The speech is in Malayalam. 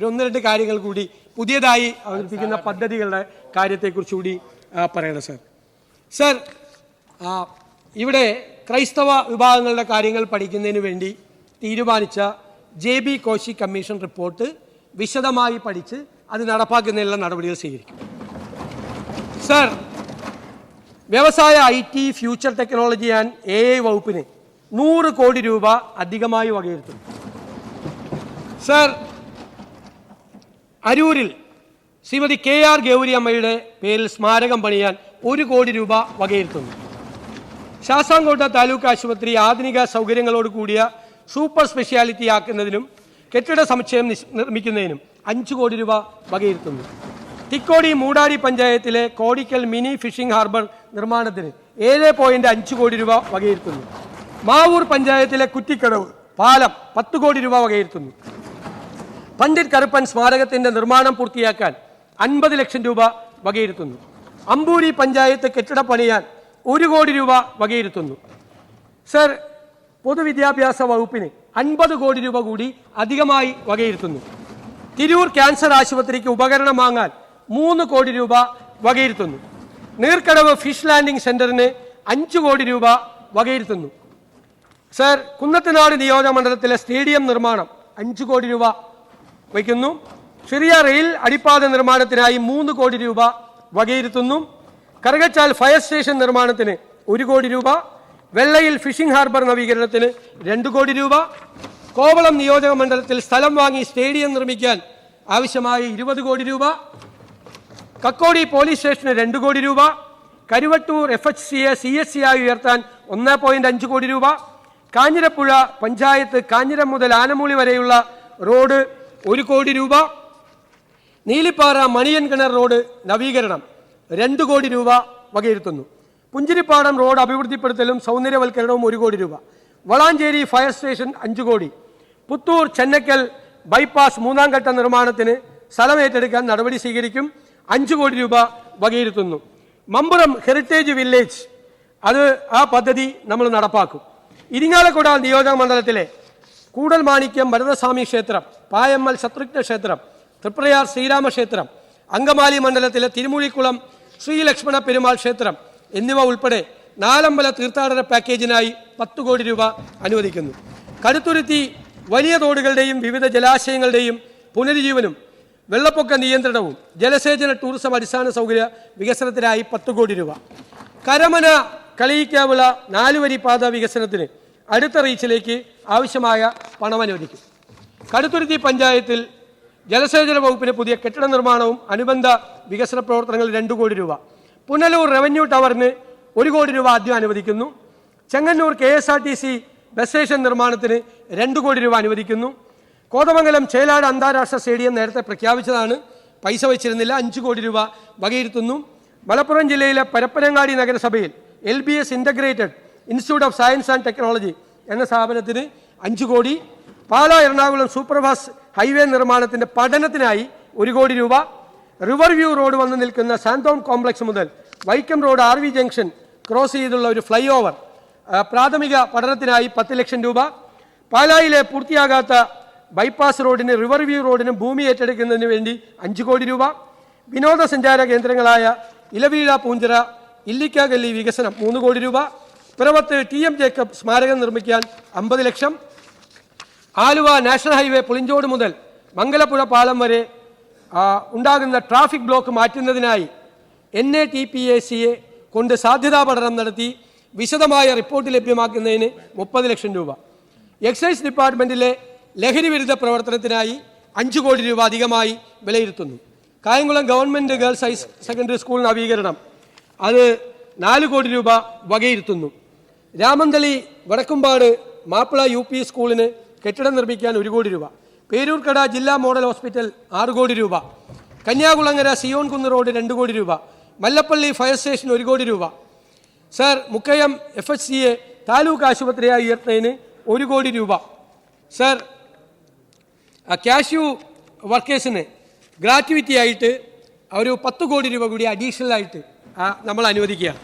ഒന്ന് രണ്ട് കാര്യങ്ങൾ കൂടി പുതിയതായി അവതരിപ്പിക്കുന്ന പദ്ധതികളുടെ കാര്യത്തെക്കുറിച്ച് കൂടി പറയണം സർ. ഇവിടെ ക്രൈസ്തവ വിഭാഗങ്ങളുടെ കാര്യങ്ങൾ പഠിക്കുന്നതിന് വേണ്ടി തീരുമാനിച്ച JB കോശി കമ്മീഷൻ റിപ്പോർട്ട് വിശദമായി പഠിച്ച് അത് നടപ്പാക്കുന്നതിനുള്ള നടപടികൾ സ്വീകരിക്കും. സർ, വ്യവസായ IT, future technology and AI വകുപ്പിന് 100 കോടി രൂപ അധികമായി വകയിരുത്തുന്നു. സർ, അരൂരിൽ ശ്രീമതി KR ഗൗരി അമ്മയുടെ പേരിൽ സ്മാരകം പണിയാൻ 1 കോടി രൂപ വകയിരുത്തുന്നു. ശാസ്താംകോട്ട താലൂക്ക് ആശുപത്രി ആധുനിക സൗകര്യങ്ങളോട് കൂടിയ സൂപ്പർ സ്പെഷ്യാലിറ്റി ആക്കുന്നതിനും കെട്ടിട സമുച്ചയം നിർമ്മിക്കുന്നതിനും 5 കോടി രൂപ വകയിരുത്തുന്നു. തിക്കോടി മൂടാടി പഞ്ചായത്തിലെ കോടിക്കൽ മിനി ഫിഷിംഗ് ഹാർബർ നിർമ്മാണത്തിന് 7.5 കോടി രൂപ വകയിരുത്തുന്നു. മാവൂർ പഞ്ചായത്തിലെ കുറ്റിക്കടവ് പാലം 10 കോടി രൂപ വകയിരുത്തുന്നു. പണ്ഡിറ്റ് കറുപ്പൻ സ്മാരകത്തിന്റെ നിർമ്മാണം പൂർത്തിയാക്കാൻ 50 ലക്ഷം രൂപ വകയിരുത്തുന്നു. അമ്പൂരി പഞ്ചായത്ത് കെട്ടിട പണിയാൻ 1 കോടി രൂപ വകയിരുത്തുന്നു. സർ, പൊതുവിദ്യാഭ്യാസ വകുപ്പിന് 50 കോടി രൂപ കൂടി അധികമായി വകയിരുത്തുന്നു. തിരൂർ ക്യാൻസർ ആശുപത്രിക്ക് ഉപകരണം വാങ്ങാൻ 3 കോടി രൂപ വകയിരുത്തുന്നു. നീർക്കടവ് ഫിഷ് ലാൻഡിംഗ് സെന്ററിന് 5 കോടി രൂപ വകയിരുത്തുന്നു. സർ, കുന്നത്തനാട് നിയോജക മണ്ഡലത്തിലെ സ്റ്റേഡിയം നിർമ്മാണം 5 കോടി രൂപ വയ്ക്കുന്നു. ചെറിയ റെയിൽ അടിപ്പാത നിർമ്മാണത്തിനായി 3 കോടി രൂപ വകയിരുത്തുന്നു. കറുകച്ചാൽ ഫയർ സ്റ്റേഷൻ നിർമ്മാണത്തിന് 1 കോടി രൂപ, വെള്ളയിൽ ഫിഷിംഗ് ഹാർബർ നവീകരണത്തിന് 2 കോടി രൂപ, കോവളം നിയോജക മണ്ഡലത്തിൽ സ്ഥലം വാങ്ങി സ്റ്റേഡിയം നിർമ്മിക്കാൻ ആവശ്യമായ 20 കോടി രൂപ, കക്കോടി പോലീസ് സ്റ്റേഷന് 2 കോടി രൂപ, കരുവട്ടൂർ FHCയെ CSC ആയി ഉയർത്താൻ 1.5 കോടി രൂപ, കാഞ്ഞിരപ്പുഴ പഞ്ചായത്ത് കാഞ്ഞിരം മുതൽ ആനമൂളി വരെയുള്ള റോഡ് 1 കോടി രൂപ, നീലിപ്പാറ മണിയൻ കിണർ റോഡ് നവീകരണം 2 കോടി രൂപ വകയിരുത്തുന്നു. പുഞ്ചിരിപ്പാടം റോഡ് അഭിവൃദ്ധിപ്പെടുത്തലും സൗന്ദര്യവൽക്കരണവും 1 കോടി രൂപ, വളാഞ്ചേരി ഫയർ സ്റ്റേഷൻ 5 കോടി, പുത്തൂർ ചെന്നക്കൽ ബൈപ്പാസ് 3ാം ഘട്ട നിർമ്മാണത്തിന് സ്ഥലം ഏറ്റെടുക്കാൻ നടപടി സ്വീകരിക്കും, 5 കോടി രൂപ വകയിരുത്തുന്നു. മമ്പുറം ഹെറിറ്റേജ് വില്ലേജ് ആ പദ്ധതി നമ്മൾ നടപ്പാക്കും. ഇരിങ്ങാലക്കുട നിയോജക മണ്ഡലത്തിലെ കൂടൽമാണിക്യം ഭരതസ്വാമി ക്ഷേത്രം, പായമ്മൽ ശത്രുഘ്ന ക്ഷേത്രം, തൃപ്രയാർ ശ്രീരാമക്ഷേത്രം, അങ്കമാലി മണ്ഡലത്തിലെ തിരുമൂഴിക്കുളം ശ്രീലക്ഷ്മണ പെരുമാൾ ക്ഷേത്രം എന്നിവ ഉൾപ്പെടെ 4 അമ്പല തീർത്ഥാടന പാക്കേജിനായി 10 കോടി രൂപ അനുവദിക്കുന്നു. കടുത്തുരുത്തി വലിയ തോടുകളുടെയും വിവിധ ജലാശയങ്ങളുടെയും പുനരുജ്ജീവനും വെള്ളപ്പൊക്ക നിയന്ത്രണവും ജലസേചന ടൂറിസം അടിസ്ഥാന സൗകര്യ വികസനത്തിനായി 10 കോടി രൂപ. കരമന കളിയിക്കാവിള 4 വരി പാത വികസനത്തിന് അടുത്ത റീച്ചിലേക്ക് ആവശ്യമായ പണം അനുവദിക്കും. കടുത്തുരുത്തി പഞ്ചായത്തിൽ ജലസേചന വകുപ്പിന് പുതിയ കെട്ടിട നിർമ്മാണവും അനുബന്ധ വികസന പ്രവർത്തനങ്ങൾ 2 കോടി രൂപ. പുനലൂർ റവന്യൂ ടവറിന് 1 കോടി രൂപ ആദ്യം അനുവദിക്കുന്നു. ചെങ്ങന്നൂർ KSRTC ബസ് സ്റ്റേഷൻ നിർമ്മാണത്തിന് 2 കോടി രൂപ അനുവദിക്കുന്നു. കോതമംഗലം ചേലാട് അന്താരാഷ്ട്ര സ്റ്റേഡിയം നേരത്തെ പ്രഖ്യാപിച്ചതാണ്, പൈസ വച്ചിരുന്നില്ല, 5 കോടി രൂപ വകയിരുത്തുന്നു. മലപ്പുറം ജില്ലയിലെ പരപ്പനങ്ങാടി നഗരസഭയിൽ LBS integrated institute of science and technology എന്ന സ്ഥാപനത്തിന് 5 കോടി. പാലാ എറണാകുളം സൂപ്പർഫാസ്റ്റ് ഹൈവേ നിർമ്മാണത്തിൻ്റെ പഠനത്തിനായി 1 കോടി രൂപ. റിവർ വ്യൂ റോഡ് വന്ന് നിൽക്കുന്ന സാന്തോം കോംപ്ലക്സ് മുതൽ Vaikom road RV junction cross ചെയ്തുള്ള ഒരു ഫ്ലൈ ഓവർ പ്രാഥമിക പഠനത്തിനായി 10 ലക്ഷം രൂപ. പാലായിലെ പൂർത്തിയാകാത്ത ബൈപ്പാസ് റോഡിന് റിവർ വ്യൂ റോഡിന് ഭൂമി ഏറ്റെടുക്കുന്നതിന് വേണ്ടി 5 കോടി രൂപ. വിനോദസഞ്ചാര കേന്ദ്രങ്ങളായ ഇലവീഴ പൂഞ്ചിറ ഇല്ലിക്കാഗല്ലി വികസനം 3 കോടി രൂപ. പിറവത്ത് TM ജേക്കബ് സ്മാരകം നിർമ്മിക്കാൻ 50 ലക്ഷം. ആലുവ നാഷണൽ ഹൈവേ പുളിഞ്ചോട് മുതൽ മംഗലപ്പുഴ പാലം വരെ ഉണ്ടാകുന്ന ട്രാഫിക് ബ്ലോക്ക് മാറ്റുന്നതിനായി NATPACയെ കൊണ്ട് സാധ്യതാ പഠനം നടത്തി വിശദമായ റിപ്പോർട്ട് ലഭ്യമാക്കുന്നതിന് 30 ലക്ഷം രൂപ. എക്സൈസ് ഡിപ്പാർട്ട്മെൻറ്റിലെ ലഹരി വിരുദ്ധ പ്രവർത്തനത്തിനായി 5 കോടി രൂപ അധികമായി വിലയിരുത്തുന്നു. Kayamkulam government girls higher secondary school നവീകരണം 4 കോടി രൂപ വകയിരുത്തുന്നു. രാമന്തളി വടക്കുംപാട് മാപ്പിള UP സ്കൂളിന് കെട്ടിടം നിർമ്മിക്കാൻ 1 കോടി രൂപ. പേരൂർക്കട ജില്ലാ മോഡൽ ഹോസ്പിറ്റൽ 6 കോടി രൂപ. കന്യാകുളങ്ങര സിയോൺ കുന്ന് റോഡ് 2 കോടി രൂപ. മല്ലപ്പള്ളി ഫയർ സ്റ്റേഷൻ 1 കോടി രൂപ. സർ, മുക്കയം FHCയെ താലൂക്ക് ആശുപത്രിയായി ഉയർത്തുന്നതിന് 1 കോടി രൂപ. സർ, കാഷ്യൂ വർക്കേഴ്സിന് ഗ്രാറ്റുവിറ്റി ആയിട്ട് ഒരു 10 കോടി രൂപ കൂടി അഡീഷണൽ ആയിട്ട് നമ്മൾ അനുവദിക്കുകയാണ്.